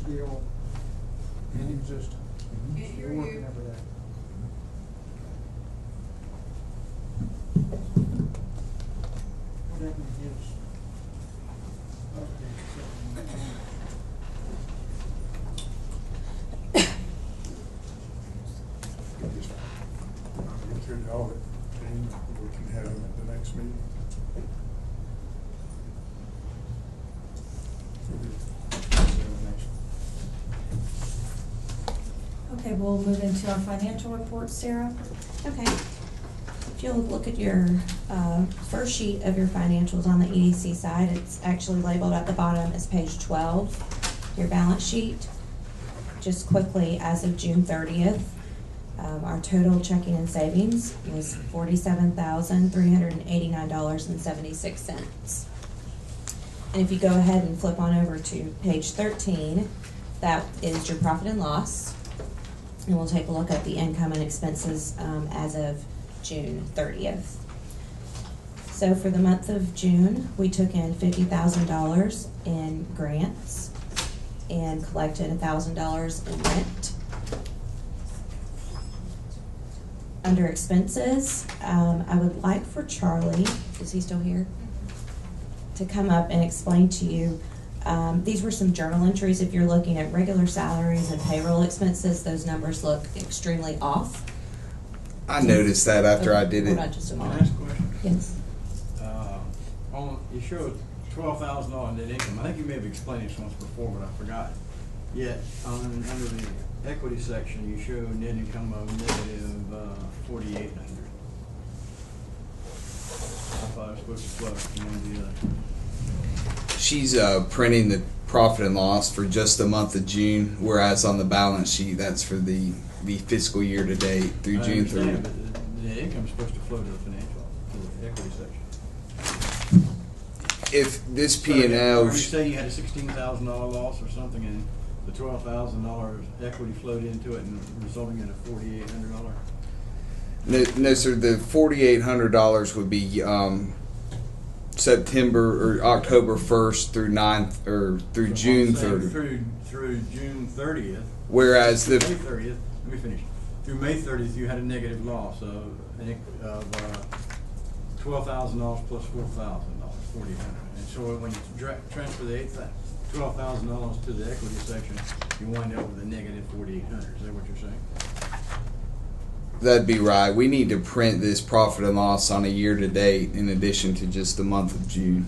still in existence. Can't hear We're working you. over that. What happened to his? I'll get through the audit, and we can have him at the next meeting. Okay, we'll move into our financial report, Sarah. Okay. If you'll look at your first sheet of your financials on the EDC side, it's actually labeled at the bottom as page 12, your balance sheet. Just quickly, as of June 30th, our total checking and savings was $47,389.76. And if you go ahead and flip on over to page 13, that is your profit and loss. And we'll take a look at the income and expenses as of June 30th. So for the month of June, we took in $50,000 in grants and collected $1,000 in rent. Under expenses, I would like for Charlie, is he still here? To come up and explain to you. These were some journal entries. If you're looking at regular salaries and payroll expenses, those numbers look extremely off. I noticed that after I did Hold it. on just a Can I moment. ask a question? Yes. You showed $12,000 net income. I think you may have explained this once before, but I forgot. Yet, under the equity section, you show net income of negative 4,800. I thought I was supposed to float from one to the other. She's printing the profit and loss for just the month of June, whereas on the balance sheet, that's for the fiscal year to date through I June understand, 30th. but the net income is supposed to flow to the financial, to the equity section. If this So, P&L, you say you had a $16,000 loss or something, and the $12,000 equity flowed into it, and resulting in a $4,800. no, sir, the $4,800 would be September or October 1st through 9th or through So June I'm saying 30th. Through June 30th. Whereas May the 30th. Let me finish. Through May 30th, you had a negative loss of $12,000 plus $4,000, $4,800. And so when you transfer the $12,000 to the equity section, you wind up with a negative $4,800. Is that what you're saying? That'd be right. We need to print this profit and loss on a year to date in addition to just the month of June.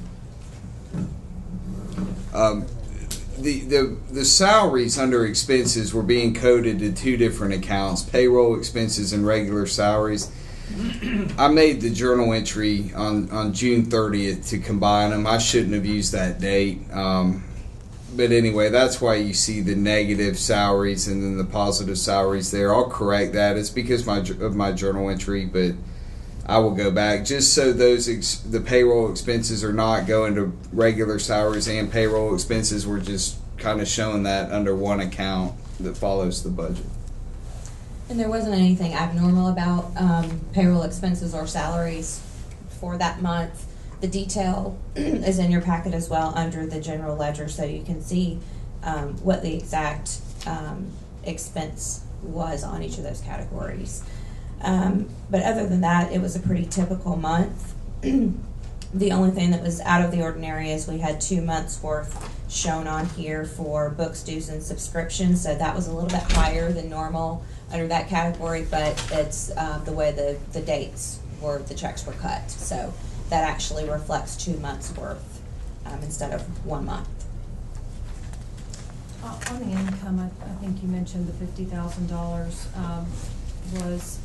The salaries under expenses were being coded to two different accounts, payroll expenses and regular salaries. I made the journal entry on June 30th to combine them. I shouldn't have used that date. But anyway, that's why you see the negative salaries and then the positive salaries there. I'll correct that. It's because of my journal entry, but I will go back just so the payroll expenses are not going to regular salaries and payroll expenses. We're just kind of showing that under one account that follows the budget. And there wasn't anything abnormal about payroll expenses or salaries for that month. The detail is in your packet as well under the general ledger, so you can see what the exact expense was on each of those categories. But other than that, it was a pretty typical month. The only thing that was out of the ordinary is we had 2 months worth shown on here for books, dues, and subscriptions, so that was a little bit higher than normal under that category, but it's the way the dates were, the checks were cut. So that actually reflects 2 months worth instead of 1 month. On the income, I think you mentioned the $50,000 was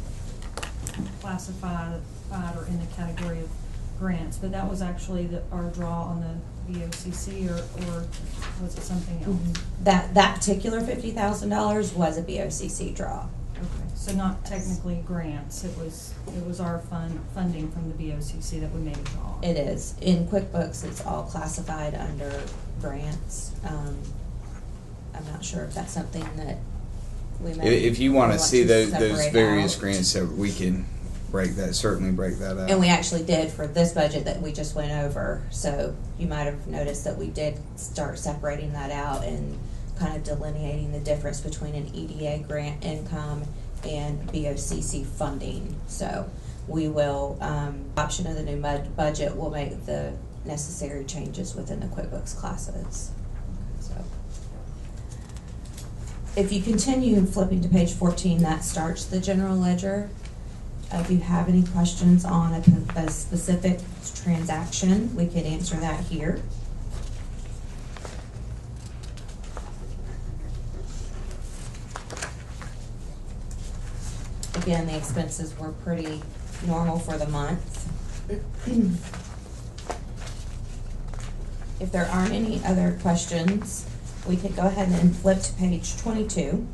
classified or in the category of grants, but that was actually our draw on the BOCC, or was it something else? Mm-hmm. That particular $50,000 was a BOCC draw. Okay, so not technically grants. It was our funding from the BOCC that we made a draw on. It is. In QuickBooks, it's all classified under grants. I'm not sure if that's something that we may. If you want to see those separate various out. grants, so we can certainly break that out. And we actually did for this budget that we just went over. So you might have noticed that we did start separating that out and kind of delineating the difference between an EDA grant income and BOCC funding. So we will, option of the new budget will make the necessary changes within the QuickBooks classes. So, if you continue flipping to page 14, that starts the general ledger. If you have any questions on a specific transaction, we could answer that here. Again, the expenses were pretty normal for the month. If there aren't any other questions, we could go ahead and flip to page 22.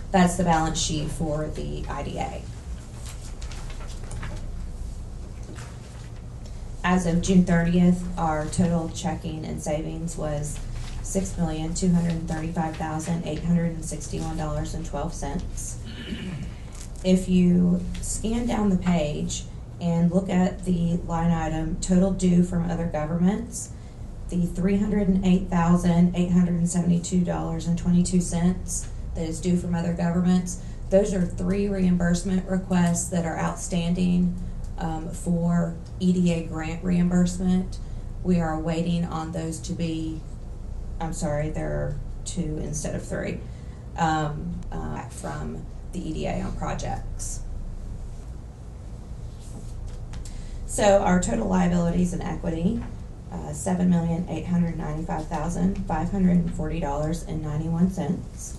That's the balance sheet for the IDA. As of June 30th, our total checking and savings was $6,235,861.12. If you scan down the page and look at the line item total due from other governments, the $308,872.22 that is due from other governments, those are 3 reimbursement requests that are outstanding for EDA grant reimbursement. We are waiting on those to be, I'm sorry, there are 2 instead of 3, from the EDA on projects. So our total liabilities and equity, $7,895,540.91.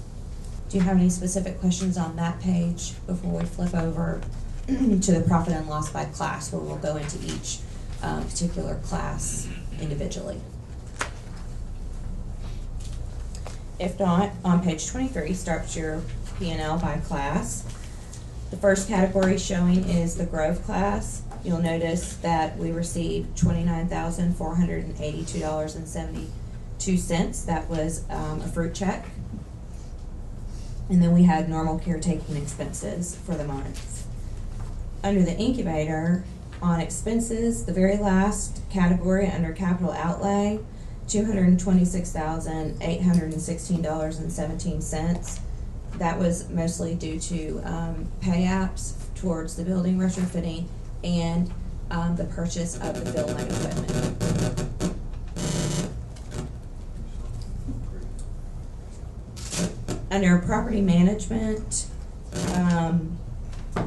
Do you have any specific questions on that page before we flip over to the profit and loss by class, where we'll go into each particular class individually? If not, on page 23 starts your P&L by class. The first category showing is the Grove class. You'll notice that we received $29,482.72. That was a fruit check. And then we had normal caretaking expenses for the month. Under the incubator, on expenses, the very last category under capital outlay, $226,816.17. That was mostly due to pay apps towards the building retrofitting and the purchase of the field line equipment. Under property management,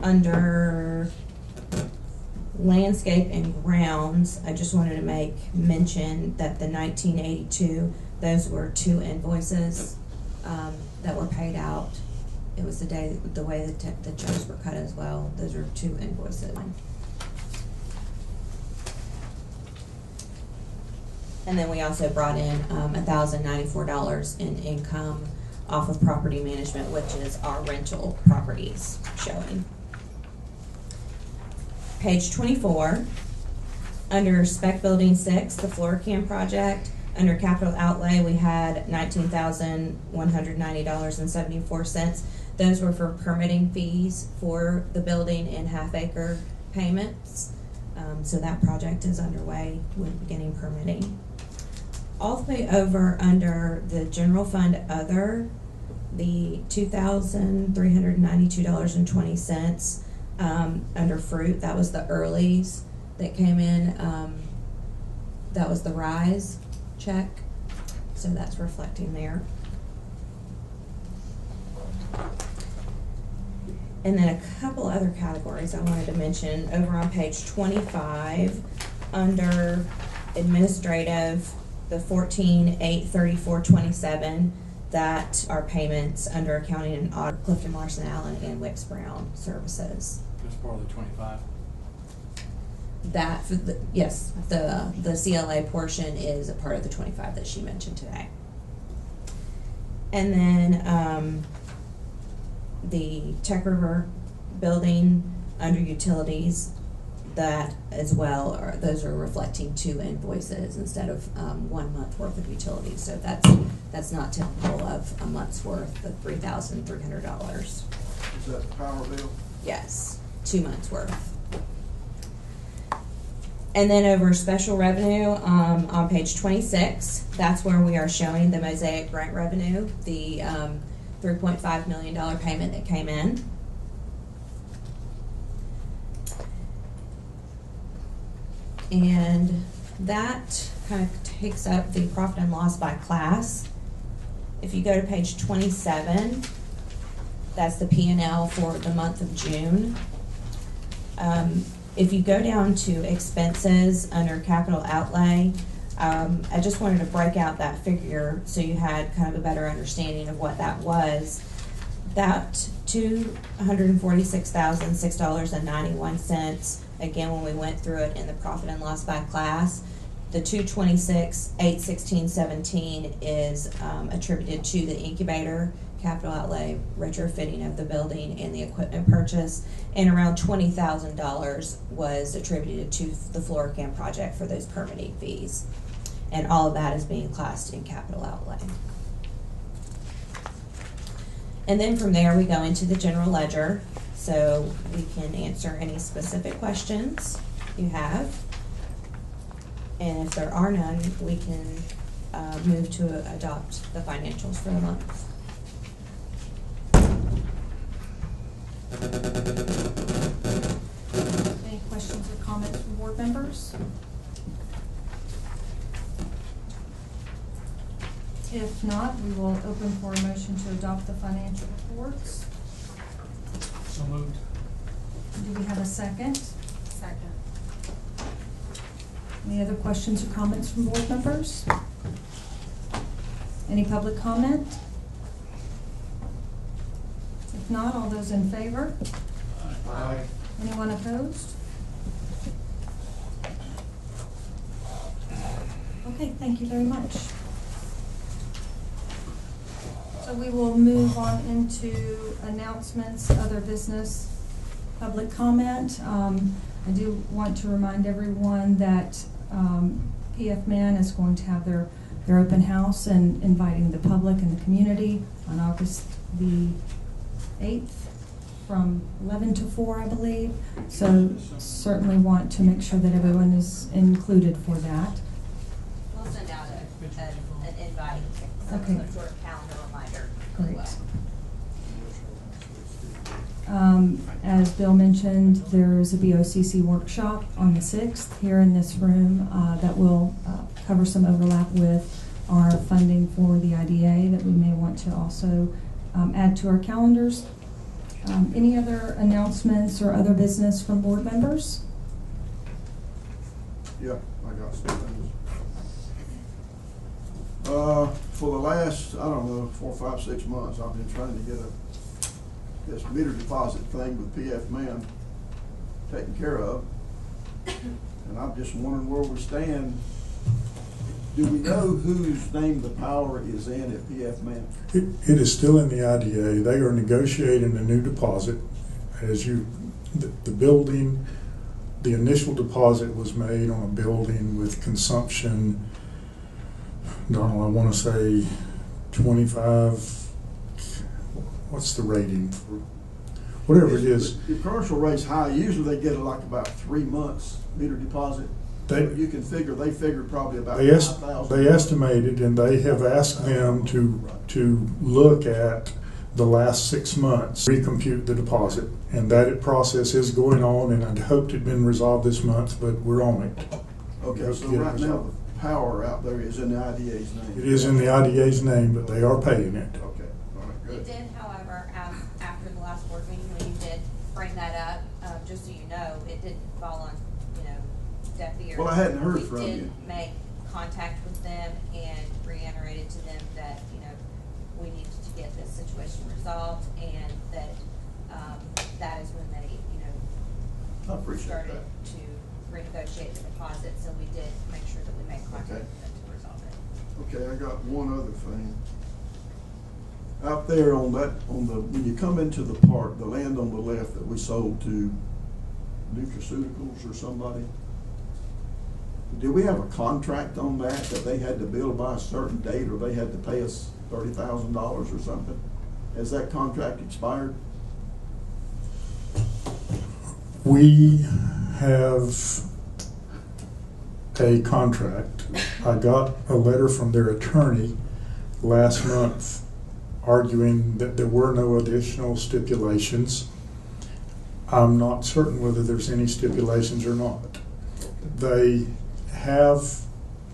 under landscape and grounds, I just wanted to make mention that the 1982, those were 2 invoices that were paid out. It was the way the checks were cut as well. Those are 2 invoices. And then we also brought in $1,094 in income off of property management, which is our rental properties showing. Page 24, under spec building 6, the floor cam project, under capital outlay, we had $19,190.74. Those were for permitting fees for the building in half-acre payments. So that project is underway with beginning permitting. All the way over under the general fund other, the $2,392.20 under fruit, that was the earlies that came in. That was the RISE check, so that's reflecting there. And then a couple other categories I wanted to mention over on page 25 under administrative, the 14,834.27, that are payments under accounting and audit, Clifton Larson Allen and Wicks Brown services. That's part of the 25. That for the, yes, the CLA portion is a part of the 25 that she mentioned today. And then the Tech River building under utilities, that as well, those are reflecting 2 invoices instead of 1 month worth of utilities. So that's not typical of a month's worth of $3,300. Is that the power bill? Yes, 2 months worth. And then over special revenue, on page 26, that's where we are showing the Mosaic grant revenue, the $3.5 million payment that came in. And that kind of takes up the profit and loss by class. If you go to page 27, that's the P&L for the month of June. If you go down to expenses under capital outlay, I just wanted to break out that figure so you had kind of a better understanding of what that was. That $246,006.91, again, when we went through it in the profit and loss by class, the $226,816.17 is attributed to the incubator, capital outlay, retrofitting of the building, and the equipment purchase, and around $20,000 was attributed to the Floricam project for those permitting fees. And all of that is being classed in capital outlay. And then from there, we go into the general ledger, so we can answer any specific questions you have. And if there are none, we can move to adopt the financials for the month. Any questions or comments from board members? If not, we will open for a motion to adopt the financial reports. So moved. Do we have a second? Second. Any other questions or comments from board members? Any public comment? If not, all those in favor? Aye. Anyone opposed? Okay, thank you very much. So we will move on into announcements, other business, public comment. I do want to remind everyone that PF Man is going to have their open house and inviting the public and the community on August the 8th from 11 to 4, I believe. So certainly want to make sure that everyone is included for that. We'll send out an invite, Okay. some sort of calendar reminder as Great. well. As Bill mentioned, there's a BOCC workshop on the 6th here in this room that will cover some overlap with our funding for the IDA that we may want to also add to our calendars. Any other announcements or other business from board members? Yeah, I got some things. For the last, I don't know, 4, 5, 6 months, I've been trying to get this meter deposit thing with PF Man taken care of. And I'm just wondering where we stand. Do we know whose name the power is in at PF Man? It is still in the IDA. They are negotiating a new deposit. The building, the initial deposit was made on a building with consumption, Donald, I want to say 25, what's the rating for, whatever it is. The commercial rate's high. Usually they get like about 3 months meter deposit. You can figure, they figured probably about They 5,000. They estimated, and they have asked them to look at the last 6 months, recompute the deposit, and that process is going on, and I'd hoped it'd been resolved this month, but we're on it. Okay, so right now the power out there is in the IDA's name. It is in the IDA's name, but they are paying it. Okay, all right, You good. did, however, after the last board meeting, when you did bring that up, just so you know, it didn't fall on, deaf ears. Well, I hadn't heard from We you. did make contact with them and reiterated to them that, we needed to get this situation resolved, and that, that is when they, I appreciate started that. to renegotiate the deposit, so we did make sure that we made contact Okay. with them to resolve it. Okay, I got one other thing. Out there when you come into the park, the land on the left that we sold to Nutraceuticals or somebody, did we have a contract on that they had to build by a certain date, or they had to pay us $30,000 or something? Has that contract expired? We have a contract. I got a letter from their attorney last month arguing that there were no additional stipulations. I'm not certain whether there's any stipulations or not. They have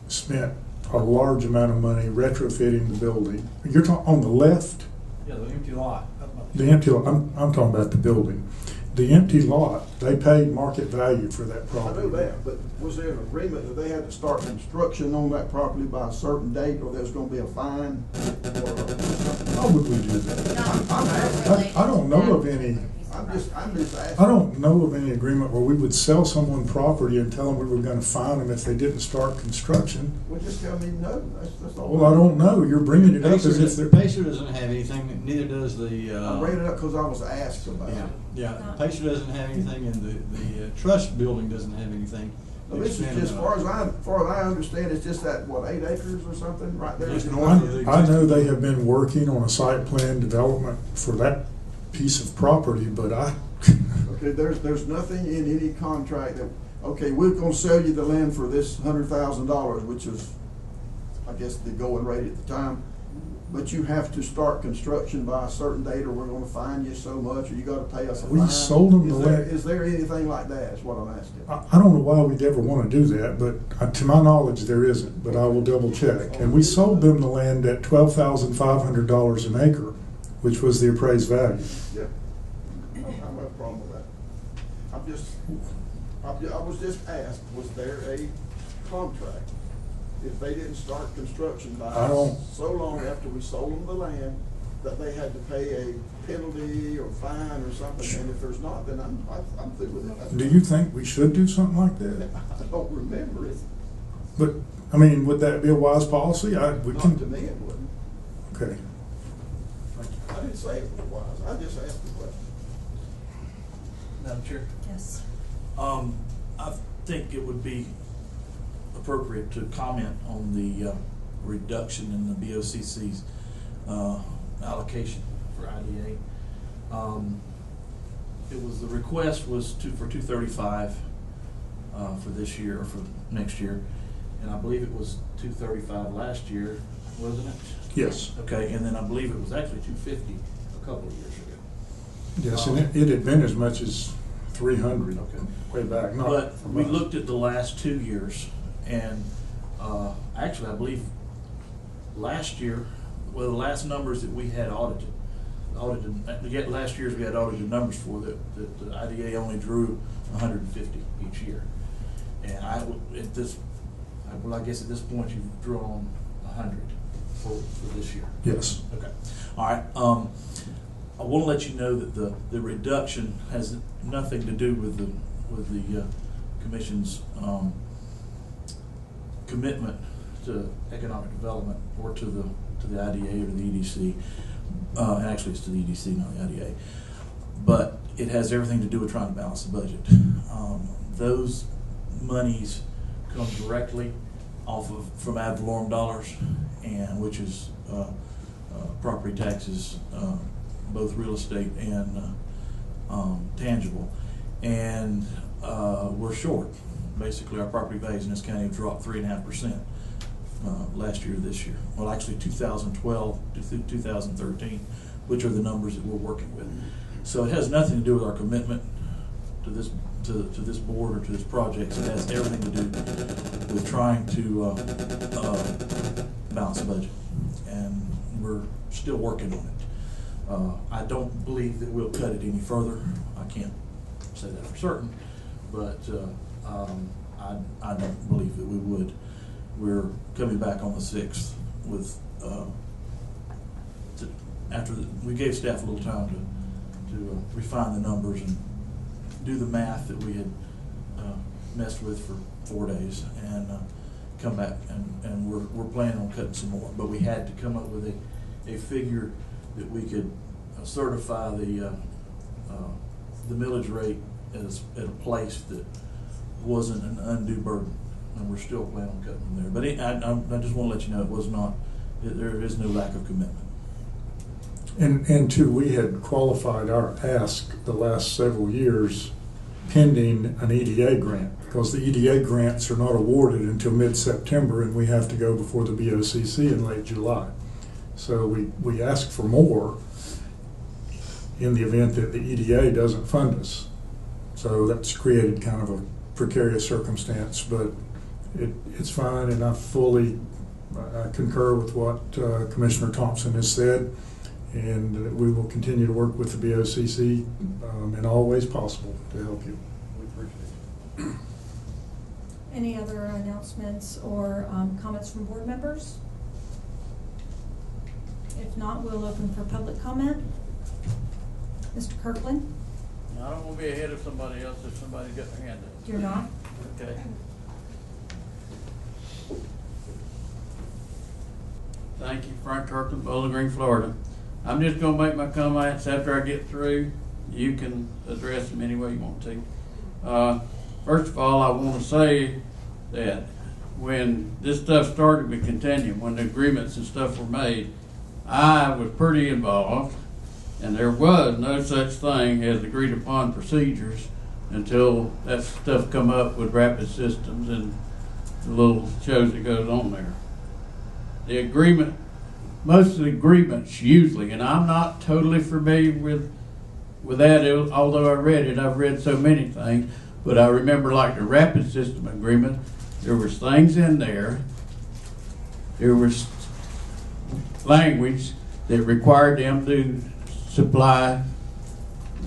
spent a large amount of money retrofitting the building. You're talking on the left? Yeah, the empty lot. The empty lot, I'm talking about the building. The empty lot, they paid market value for that I property. know that, but was there an agreement that they had to start construction on that property by a certain date, or there's gonna be a fine? How would we do that? I don't know of any. I'm just asking. I don't know of any agreement where we would sell someone property and tell them we were gonna fine them if they didn't start construction. Well, just tell me no, that's all. Well, I don't know, you're bringing it up as if they're. Pacer doesn't have anything, neither does the, I bring it up because I was asked about it. yeah, Pacer doesn't have anything, and the trust building doesn't have anything. Now, this is just, as far as I understand, it's just that, what, 8 acres or something, right there? Just in north of North? the- I know they have been working on a site plan development for that piece of property, but Okay, there's nothing in any contract that, okay, we're gonna sell you the land for this $100,000, which is, I guess, the going rate at the time. But you have to start construction by a certain date, or we're gonna fine you so much, or you gotta pay us a fine. We sold them the land. Is there anything like that, is what I'm asking? I don't know why we'd ever want to do that, but to my knowledge, there isn't, but I will double check. And we sold them the land at $12,500 an acre, which was the appraised value. Yeah. I don't have a problem with that. I was just asked, was there a contract? If they didn't start construction by I don't- so long after we sold them the land, that they had to pay a penalty or fine or something, and if there's not, then I'm through with it. Do you think we should do something like that? I don't remember it. But, I mean, would that be a wise policy? We Not to can, me, it wouldn't. okay. I didn't say it was wise, I just asked the question. Madam Chair, Yes. I think it would be appropriate to comment on the reduction in the BOCC's allocation for IDA. It was, the request was for 235 for this year, or for next year, and I believe it was 235 last year, wasn't it? Yes. Okay, and then I believe it was actually 250 a couple of years ago. Yes, and it had been as much as 300 Okay. way back. Not But from we us. looked at the last 2 years, and actually, I believe last year, well, the last numbers that we had audited, yet last year's we had audited numbers for, that the IDA only drew 150 each year. And I guess at this point, you've drawn 100 for this year. Yes. Okay, all right. I want to let you know that the reduction has nothing to do with the commission's commitment to economic development, or to the IDA or the EDC. And actually, it's to the EDC, not the IDA. But it has everything to do with trying to balance the budget. Those monies come directly from ad valorem dollars, and which is property taxes, both real estate and tangible. And we're short. Basically, our property values in this county have dropped 3.5% last year to this year. Well, actually 2012 to 2013, which are the numbers that we're working with. So it has nothing to do with our commitment to this board or to this project. It has everything to do with trying to balance the budget, and we're still working on it. I don't believe that we'll cut it any further. I can't say that for certain, but I don't believe that we would. We're coming back on the 6th with we gave staff a little time to refine the numbers and do the math that we had messed with for 4 days, and come back, and we're planning on cutting some more. But we had to come up with a figure that we could certify the millage rate at a place that wasn't an undue burden, and we're still planning on cutting them there. But I just want to let you know, it was not. There is no lack of commitment. And two, we had qualified our ask the last several years pending an EDA grant, because the EDA grants are not awarded until mid-September, and we have to go before the BOCC in late July. So we ask for more in the event that the EDA doesn't fund us. So that's created kind of a precarious circumstance, but it's fine, and I concur with what Commissioner Thompson has said, and we will continue to work with the BOCC in all ways possible to help you. We appreciate it. Any other announcements or comments from board members? If not, we'll open for public comment. Mr. Kirkland? I don't want to be ahead of somebody else if somebody's got their hand up. You're not? Okay. Thank you, Frank Kirkland, Bowling Green, Florida. I'm just gonna make my comments after I get through. You can address them any way you want to. First of all, I want to say that when this stuff started with Continuum, when the agreements and stuff were made, I was pretty involved, and there was no such thing as agreed upon procedures until that stuff come up with Rapid Systems and the little shows that goes on there. The agreement, most of the agreements usually, and I'm not totally familiar with that, although I read it, I've read so many things, but I remember like the Rapid System agreement, there was things in there was language that required them to supply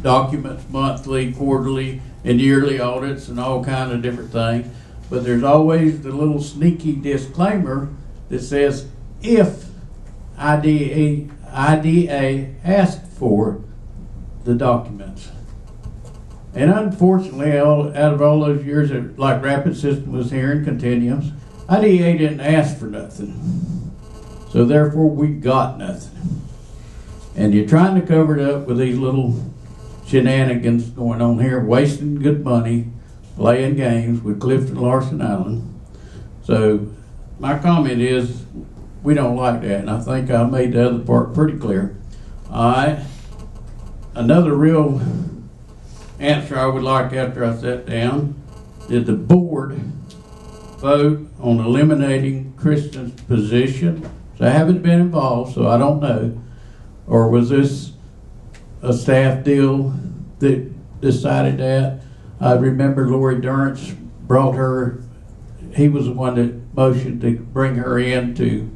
documents monthly, quarterly, and yearly audits and all kinds of different things. But there's always the little sneaky disclaimer that says if IDA asked for the documents. And unfortunately, out of all those years that like Rapid System was here in Continuums, IDA didn't ask for nothing. So therefore we got nothing. And you're trying to cover it up with these little shenanigans going on here, wasting good money, playing games with Clifton Larson Island. So my comment is we don't like that, and I think I made the other part pretty clear. All right. Another real answer I would like after I sat down, did the board vote on eliminating Kristen's position? So I haven't been involved, so I don't know. Or was this a staff deal that decided that? I remember Lori Durrance brought her, he was the one that motioned to bring her in to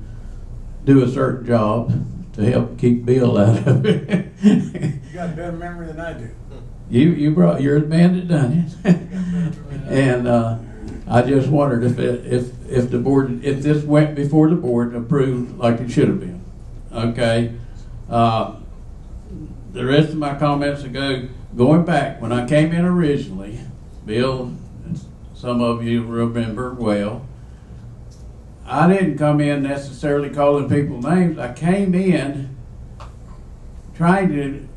do a certain job to help keep Bill out of it. You got a better memory than I do. You're the man that done it. And I just wondered if the board, if this went before the board and approved like it should have been. Okay. The rest of my comments ago, going back when I came in originally, Bill, some of you remember well, I didn't come in necessarily calling people names. I came in trying to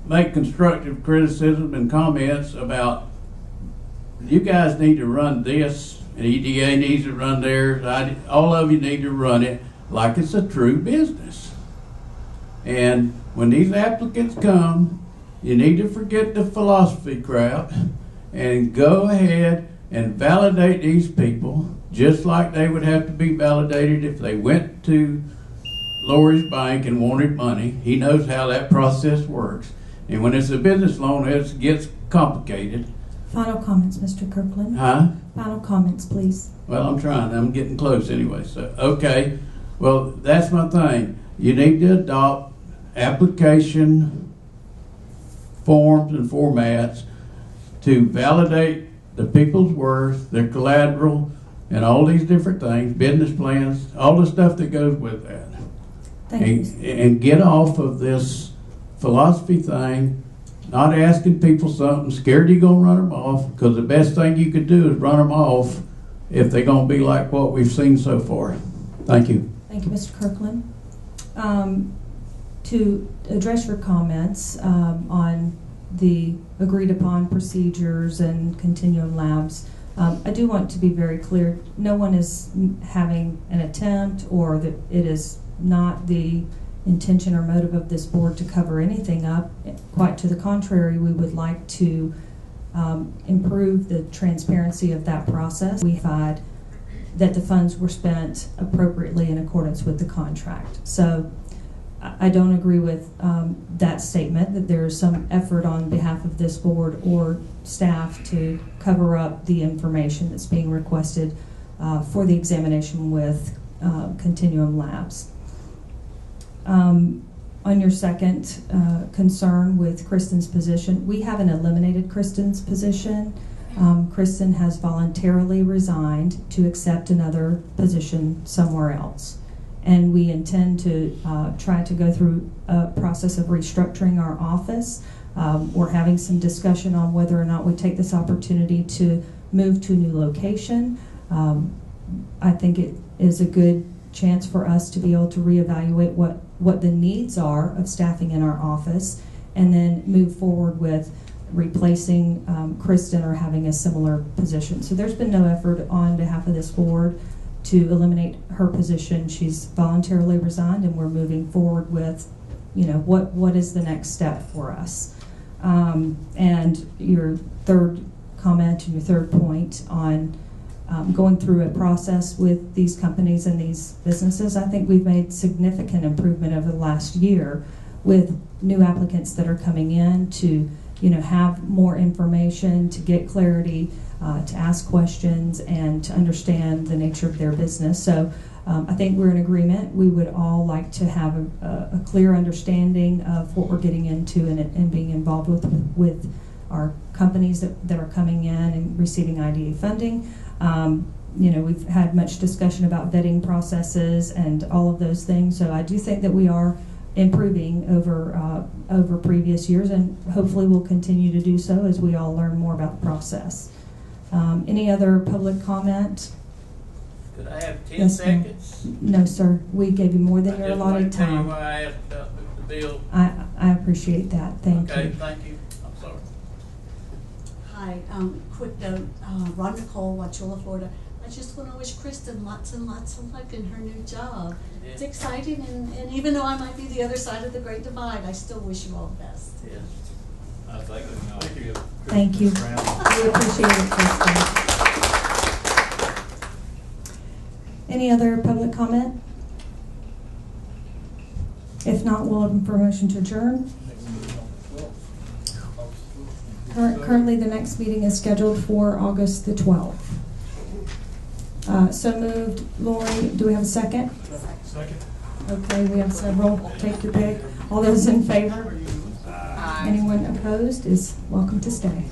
make constructive criticism and comments about you guys need to run this, and EDA needs to run theirs. All of you need to run it like it's a true business. And when these applicants come, you need to forget the philosophy crap and go ahead and validate these people just like they would have to be validated if they went to Lori's bank and wanted money. He knows how that process works. And when it's a business loan, it gets complicated. Final comments, Mr. Kirkland. Huh? Final comments, please. Well, I'm trying. I'm getting close anyway. So, okay. Well, that's my thing. You need to adopt application forms and formats to validate the people's worth, their collateral, and all these different things, business plans, all the stuff that goes with that. Thank you. And get off of this philosophy thing, not asking people something, scared you're going to run them off, because the best thing you could do is run them off if they're going to be like what we've seen so far. Thank you. Thank you, Mr. Kirkland. To address your comments on the agreed upon procedures and Continuum Labs, I do want to be very clear. No one is having an attempt, or that it is not the intention or motive of this board to cover anything up. Quite to the contrary, we would like to improve the transparency of that process. We find that the funds were spent appropriately in accordance with the contract. So I don't agree with that statement that there is some effort on behalf of this board or staff to cover up the information that's being requested for the examination with Continuum Labs. On your second concern with Kristen's position, we haven't eliminated Kristen's position. Kristen has voluntarily resigned to accept another position somewhere else. And we intend to try to go through a process of restructuring our office. We're having some discussion on whether or not we take this opportunity to move to a new location. I think it is a good chance for us to be able to reevaluate what the needs are of staffing in our office, and then move forward with replacing Kristen or having a similar position. So there's been no effort on behalf of this board to eliminate her position. She's voluntarily resigned, and we're moving forward with, what is the next step for us. And your third comment and your third point on going through a process with these companies and these businesses, I think we've made significant improvement over the last year with new applicants that are coming in to have more information, to get clarity, to ask questions, and to understand the nature of their business. So I think we're in agreement. We would all like to have a clear understanding of what we're getting into and being involved with our companies that are coming in and receiving IDA funding. We've had much discussion about vetting processes and all of those things. So I do think that we are improving over previous years, and hopefully we'll continue to do so as we all learn more about the process. Any other public comment? Could I have 10 Yes, ma'am. seconds? No, sir. We gave you more than your I just want allotted to tell you time. why I asked about the bill. I appreciate that. Thank Okay, you. thank you. I'm sorry. Hi, quick note, Ron Nicole, Wauchula, Florida. I just want to wish Kristen lots and lots of luck in her new job. Yeah. It's exciting, and even though I might be the other side of the Great Divide, I still wish you all the best. Yes. Thank you. Thank you. We appreciate it, Kristen. Any other public comment? If not, we'll open for a motion to adjourn. Currently, the next meeting is scheduled for August the 12th. So moved. Lori, do we have a second? Second. Okay, we have several. Take your pick. All those in favor? Anyone opposed is welcome to stay.